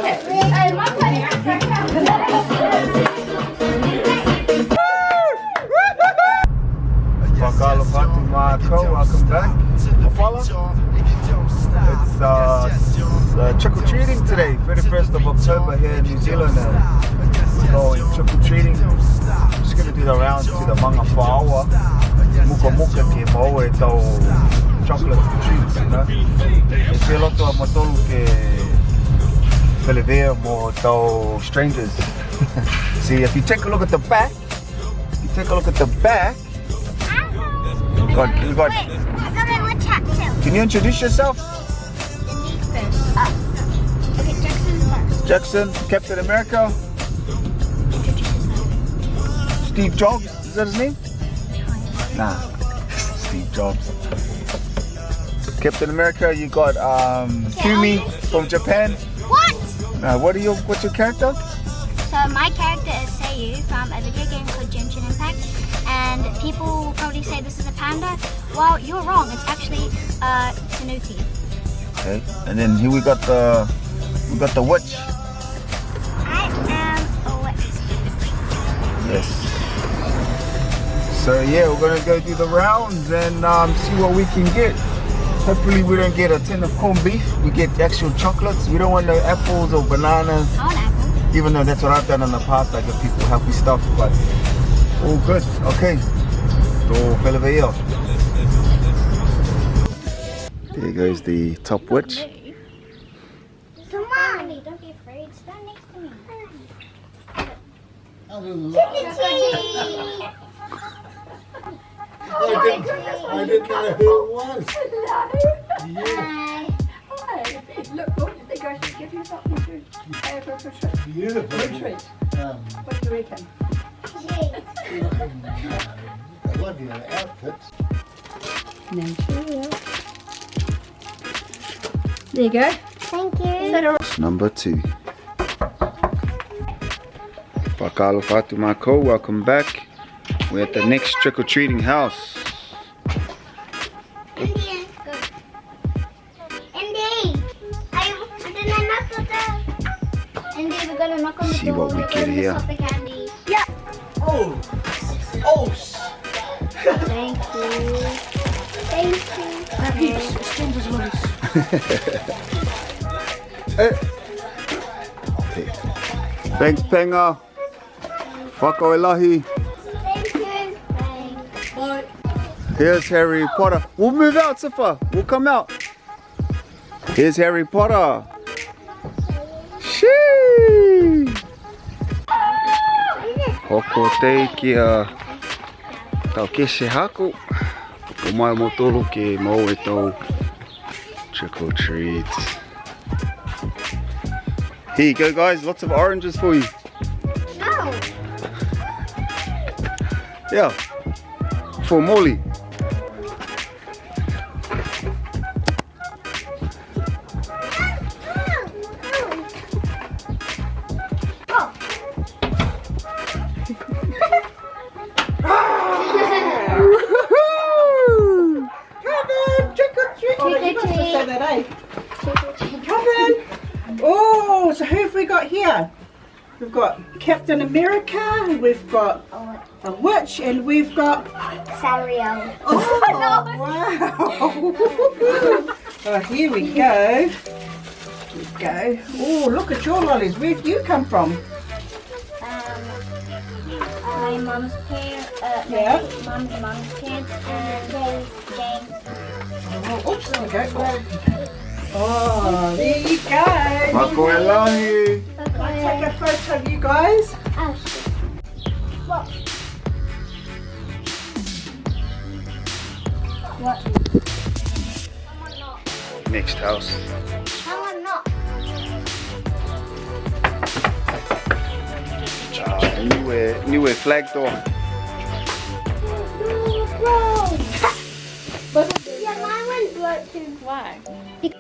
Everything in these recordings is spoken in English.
Welcome back. It's trick-or-treating today, 31st of October here in New Zealand. So trick-or-treating, I'm just going to do the rounds to the Manga Whāua, muka ke maua e tau chocolates and treats, you know. E te loto a matolu ke whelewea mo tau strangers. See, if you take a look at the back, you got. Wait, I gotta watch out too. Can you introduce yourself? Okay, Jackson first. Jackson, Captain America. Steve Jobs, is that his name? Nah, Steve Jobs. Captain America, you got Kumi from Japan. What? What's your character? So my character is Seiyu from a video game called Genshin Impact, and people will probably say this is a panda. Well, you're wrong. It's actually Tanuki. Okay, and then here we got the witch. I am a witch. Yes. So yeah, we're gonna go do the rounds and see what we can get. Hopefully we don't get a tin of corned beef. We get actual chocolates. We don't want no apples or bananas. I want apple. Even though that's what I've done in the past, I give people healthy stuff, but all good. Okay. There goes the top witch. Come on, don't be afraid. Stand next to me. I didn't know who it was. Hi. Look, what did they go to give you something to pay for a treat? Beautiful. Retreat. What do you reckon? I love your outfits. There you go. Thank you. Is that all right? Number 2. Whakaalo whātu mākou, welcome back. We're at the next trick-or-treating house. India, go. Indy, did I knock on the... Indy, we're gonna knock on the door. See what we We're get gonna here. swap the candy. Yeah. Oh! Thank you. Thank you. Thanks, Penga. Whakaelahi. Thank you. Thanks. Bye. Here's Harry Potter. We'll move out, Sifa. We'll come out. Here's Harry Potter. Shee! Hoko te kia tau kese haku. O mai mo tolu ke mau e tau trick or treat. Here you go, guys. Lots of oranges for you. No. Yeah. For Molly. Oh, so who have we got here? We've got Captain America, we've got a witch, and we've got... Sario. Oh, wow. Oh, here we go. Here we go. Oh, look at your lollies. Where do you come from? My mum's parents, Yeah. mum's parents, and James. Oh, oops, there we go. Oh, there you go. Whakaelahi. Can I take a photo of you guys? Oh, shit. What? What? Next house. How am not? Niue flag door. Yeah, mine went broke too. Why? Trick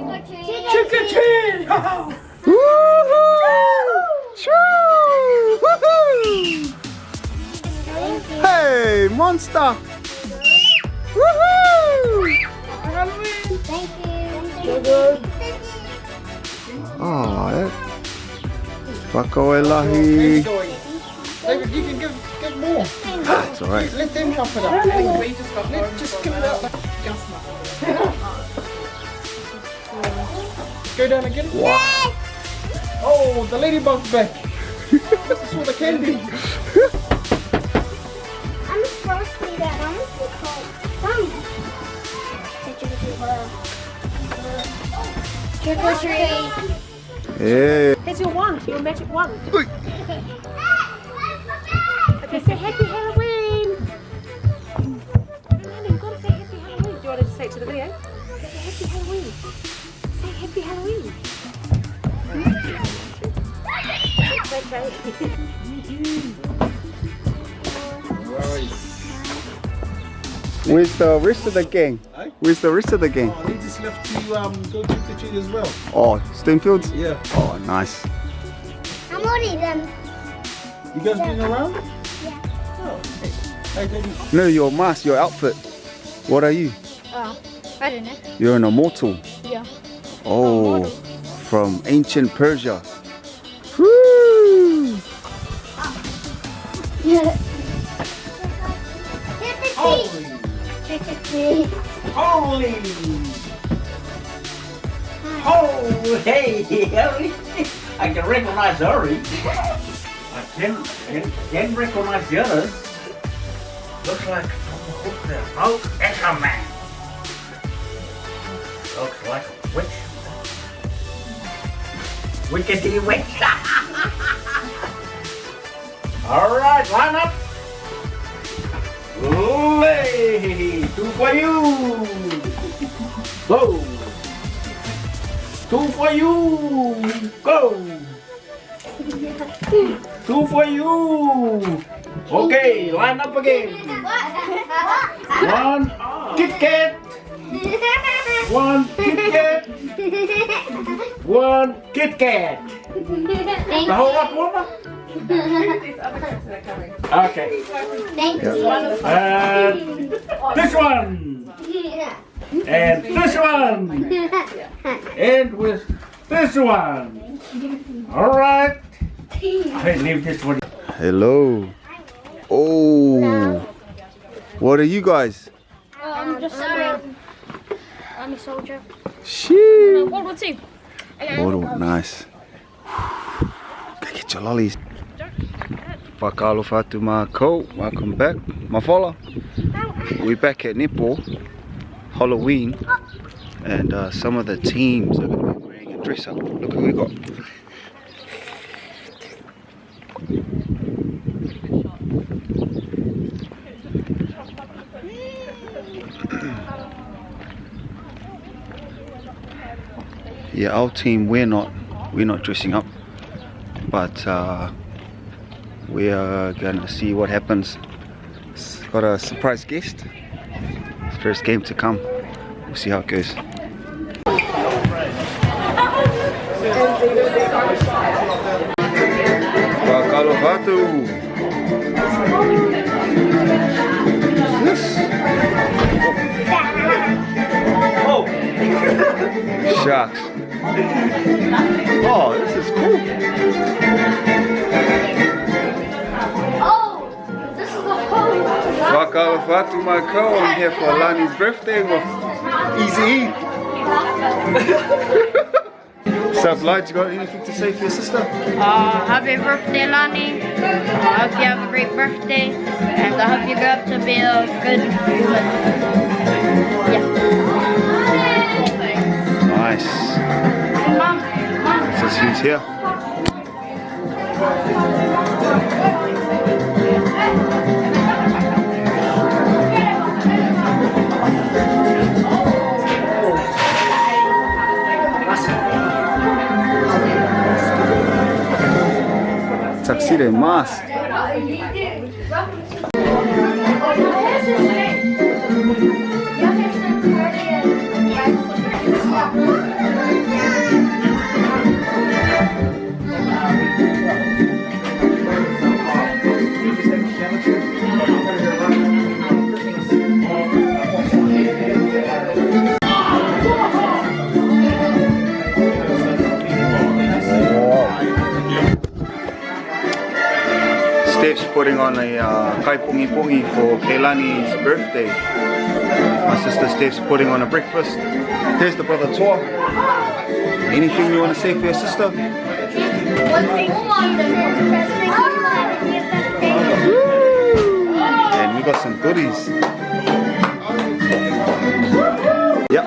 or treat. Trick or treat! Hey, monster! Woohoo! Thank you. So good. Oh, that. Whakaoelahi. David, you can give more. It's alright. Let them help it up. Just give it out. Go down and get it. Wow. Oh, the ladybug's back. This is all the candy. I'm supposed to be that. I'm supposed to trick or treat. Yeah. Here's your wand, your magic wand. Okay, say happy Halloween. You've got to say happy Halloween. Do you want to say it to the video? Say happy Halloween. Say happy Halloween. Where's the rest of the gang? Eh? Where's the rest of the gang? Oh, they just left to go trick or treat as well. Oh, Stonefields? Yeah. Oh, nice. I'm already done. You guys been around? Yeah. Oh, hey, David. No, your mask, your outfit. What are you? Oh, I don't know. You're an immortal. Yeah. Oh, from ancient Persia. Woo! Holy! Oh, hey, Harry! I can recognize Harry. I can recognize the others. Looks like from the hook there. Oh, Encanto. Looks like a witch. Wickedy witch. All right, line up. Hey, 2 for you. Go. 2 for you. Go. 2 for you. Okay, line up again. 1 Kit Kat. 1 Kit Kat. 1 Kit Kat. The whole lot, woman? Okay. Thank you. And this one. And this one. And with this one. All right. I leave this one. Hello. Oh. What are you guys? I'm just I'm a soldier. Shee. World War II. Oh, nice. Go get your lollies. Whakaalofa atu mākou. Welcome back. Mawhala. We're back at netball. Halloween. And some of the teams are going to be wearing a dress up. Look who we got. Yeah, our team, we're not dressing up, but we are gonna see what happens. Got a surprise guest. First game to come. We'll see how it goes. Whakalovatu. Yes. Sharks. Oh, this is cool. Oh, this is a whole. Whakalovatu mākou. I'm here for Lani's birthday with Easy. What's up, Lad? You got anything to say for your sister? Happy birthday, Lani. I hope you have a great birthday, and I hope you grow up to be a good woman. Yeah. Nice. Mom. This is who's here. Tuxedo mask. putting on a kai pungi pungi for Keilani's birthday. My sister Steph's putting on a breakfast. Here's the brother Toa. Anything you want to say for your sister? And we got some goodies. Yep.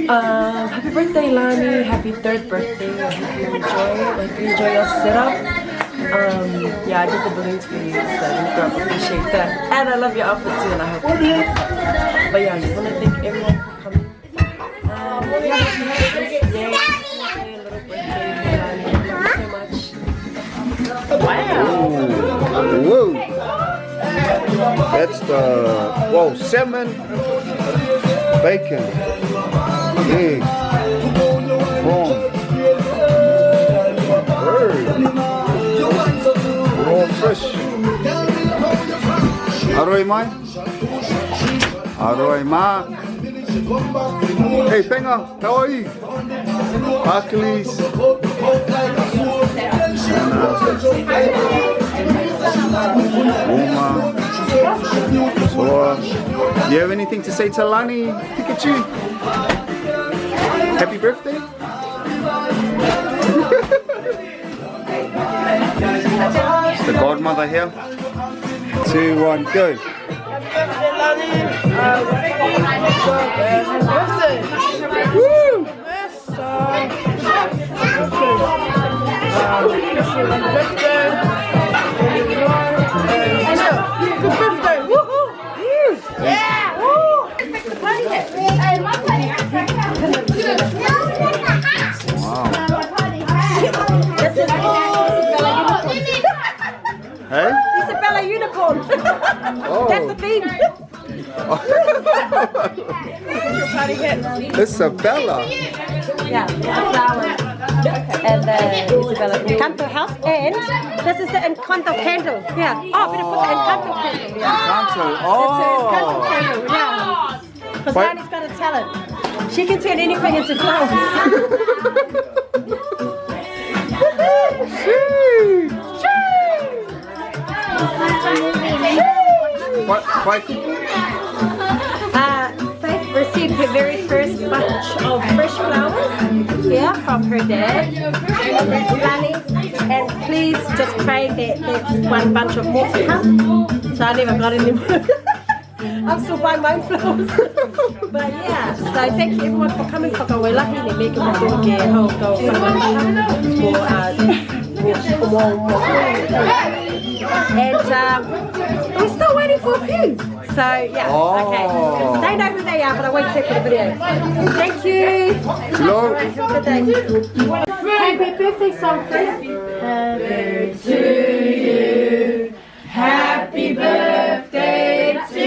Happy birthday, Lani. Happy 3rd birthday. I hope you enjoy it. Like, enjoy your sit-up. Yeah, I did the balloons for you, so I appreciate that. And I love your outfit too, and I hope you have fun. But yeah, I just want to thank everyone for coming. Yeah, a little birthday, Lani. Thank you so much. Wow. Whoa. That's the, whoa, salmon, bacon, egg, prawn, bird, raw fish. Aroi mai? Aroi ma. Hey, Penga, how are you? Hercules. Uma. Soa. You have anything to say to Lani, Pikachu? Happy birthday? It's the godmother here. 2, 1, go. Woo! Hey? Isabella unicorn. Oh. That's the theme. Isabella. Yeah, the flowers. And the Isabella Encanto house. And this is the Encanto candle. Yeah. Oh, we're going to put the Encanto candle. Yeah. Encanto. That's the Encanto Oh. candle. Yeah. Because But- Lani's got a talent. She can turn anything into flowers. What? Faith received her very first bunch of fresh flowers here from her dad. And that's Kelani. And please just pray that that's one bunch of more to come. So I never got any more. I'm still buying my own flowers. But yeah, so thank you everyone for coming for Kawelaki. They make it and we're still waiting for a few. So yeah, okay. They know who they are, but I won't say for the video. Thank you. Hello. Have a good day. Happy birthday song first. Happy to you. Happy birthday to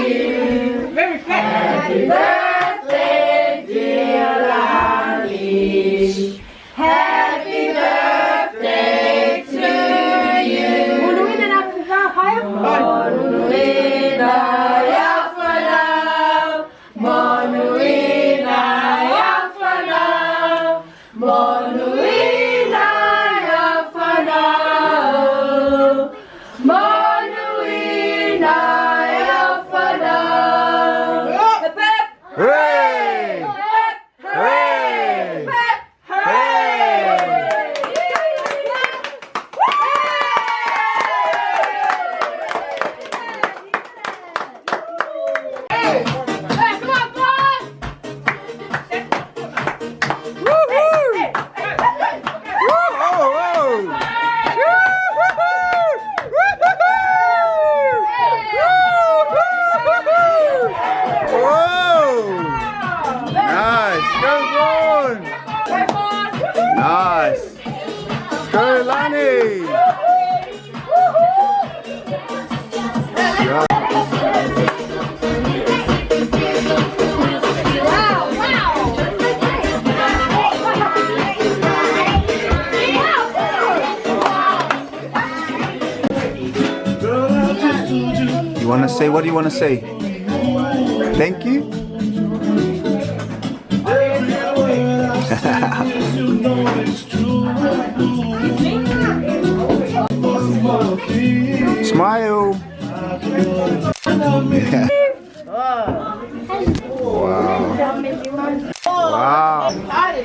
you. Very fast. Happy birthday, dear Lani. Happy birthday to you. Monuina Yafanao. Monuina Yafanao. Monuina Yafanao. Monuina Yafanao. Hooray! Hooray! Nice. Kelani. You want to say, what do you want to say? Thank you? Smile. Yeah. Wow. Wow.